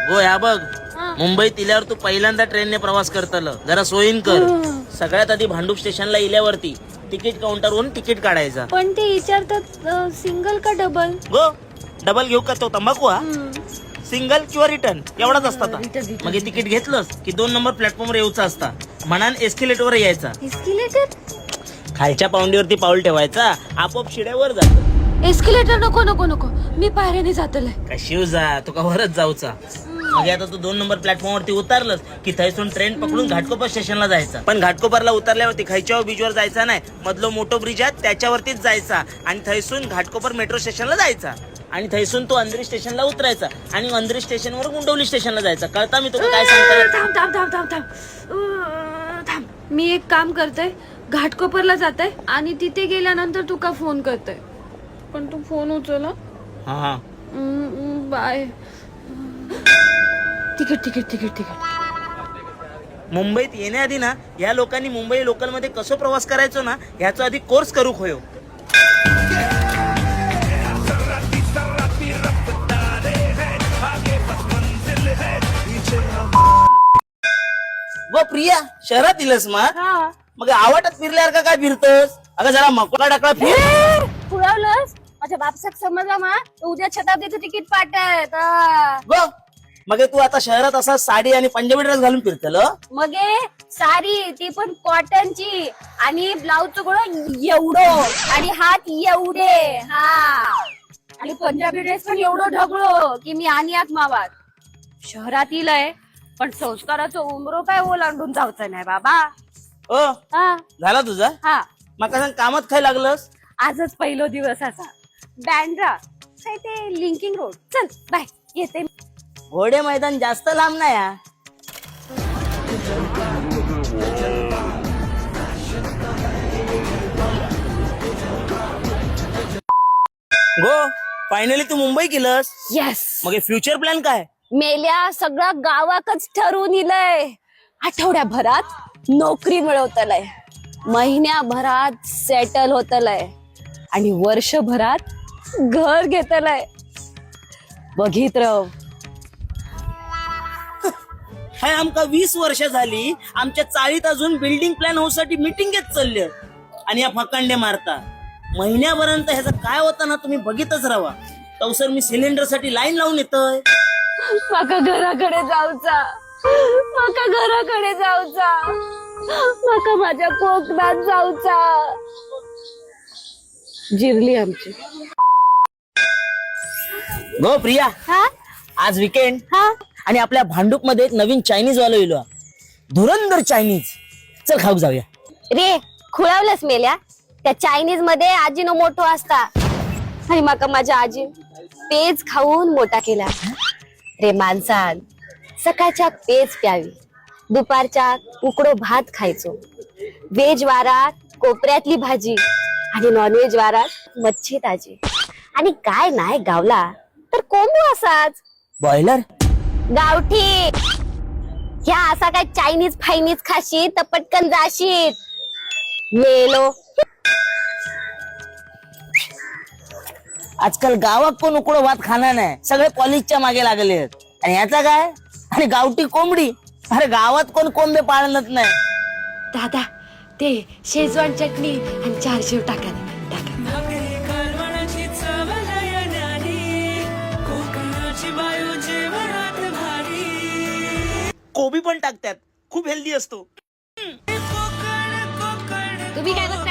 हो ह्या बघ, मुंबईत इल्यावर तू पहिल्यांदा ट्रेनने प्रवास करतल, जरा सोयीन कर. सगळ्यात आधी भांडूप स्टेशनला इल्यावरती तिकीट काउंटरवरून तिकीट काढायचं. पण ते विचारतात सिंगल का डबल. गो डबल घेऊ का तो तंबाखू? हा सिंगल किंवा रिटर्न एवढाच असतात. मग हे तिकीट घेतलंस की 2 नंबर प्लॅटफॉर्मवर यायचं असता. म्हणान एस्केलेटरवर यायचा. एस्केलेटर? खालच्या पाऊंडीवरती पाऊल ठेवायचा, आपोआप शिड्यावर जात. एस्केलेटर नको नको नको, मी पायऱ्याने जातलय. कशी जा तुका वरच जाऊचा. मग आता तू 2 नंबर प्लॅटफॉर्म वरती उतरलंस की थैसून ट्रेन पकडून घाटकोपर स्टेशनला जायचा. पण घाटकोपरला उतरल्यावरती खायच्या बीचवर जायचा नाही, मधलो मोठो ब्रिज आहे त्याच्यावरतीच जायचा आणि थैसून घाटकोपर मेट्रो स्टेशनला जायचा. आणि थैसून तू अंधरी स्टेशनला उतरायचा आणि अंधरी स्टेशनवर गुंडवली स्टेशनला जायचा. कळता मी तुला काय सांगतो? थांब थांब थांब थांब थांब थांब. मी एक काम करते, घाटकोपरला जाते आणि तिथे गेल्यानंतर तुका फोन करते. पण तू फोन उचल. हा बाय. तिकीट तिकीट तिकीट तिकीट. मुंबईत येण्याआधी ना या लोकांनी मुंबई लोकल मध्ये कसं प्रवास करायचो ना ह्याचा आधी कोर्स करू होयो. व प्रिया शहरात इलस मग आवाटात फिरल्यावर का काय फिरतोस? अगं जरा मकला टाकला फिर. पुळवलंस माझ्या बापसाक समजला मा, उद्या शताब्दीचं तिकीट पाठत. व मग तू आता शहरात असा साडी आणि पंजाबी ड्रेस घालून फिरतल. मग साडी ती पण कॉटनची आणि ब्लाऊजचं गोळं एवढं आणि हात एवढे. हा आणि पंजाबी ड्रेस पण एवढं ढगळो की मी आणि आत मावात. शहरात इलय पण संस्काराचं उमरो काय ओलांडून जायचं नाही बाबा. ओ झाला तुझा? हा मग सांग कामात काय लागलंस? आजच पहिलो दिवस असा. बँड्रा काय ते लिंकिंग रोड. चल बाय, येते. घोडे मैदान जास्त लांब नाही हा. गो फायनली तू मुंबई केलंस. येस. मग फ्युचर प्लॅन काय? मेल्या सगळं गावाकच ठरवून इलय. आठवड्याभरात नोकरी मिळवतलय, महिन्याभरात सेटल होतलय आणि वर्षभरात घर घेतलय. बघित रव. हाय आमका 20 वर्ष झाली आमच्या चाळीत अजून बिल्डिंग प्लॅन हाऊस साठी मीटिंग घेत चालले आणि या फकांडे मारता. महिन्यापर्यंत ह्याचं काय होतं ना तुम्ही बघितच राहा. तवसर मी सिलेंडर साठी लाईन लावून येतोय. माका घराकडे जाऊचा, माका घराकडे जाऊचा, माका माझ्या कोकणात जाऊचा. जिरली आमची. गो प्रिया, हा आज विकेंड हा आणि आपल्या भांडूप मध्ये एक नवीन चायनीज वाला येलो, धुरंधर चायनीज. चल खाऊ जाऊया. रे खुळावलंच मेल्या. त्या चायनीज मध्ये आजीनो मोठो असता आणि माका माझ्या आजी पेज खाऊन मोठा केला. रे माणसान सकाळच्या पेज प्यावी, दुपारच्या उकडो भात खायचो, व्हेज वारात कोपऱ्यातली भाजी आणि नॉनव्हेज वारात मच्छी ताजी. आणि काय नाही गावला तर कोंबू असाच. बॉयलर गावठी. ह्या असा काय चायनीज फायनीज खाशी तर पटकन जाशीत. मेलो. आजकाल गावात कोण उकडो भात खाणार नाही, सगळे पॉलिशच्या मागे लागले. आणि याचा काय? आणि गावठी कोंबडी. अरे गावात कोण कोंबे पाळणत नाही. दादा ते शेजवान चटणी आणि 4 शेव टाका टाका. कोबी पण टाकतात, खूप हेल्दी असतो. तुम्ही काय बघता?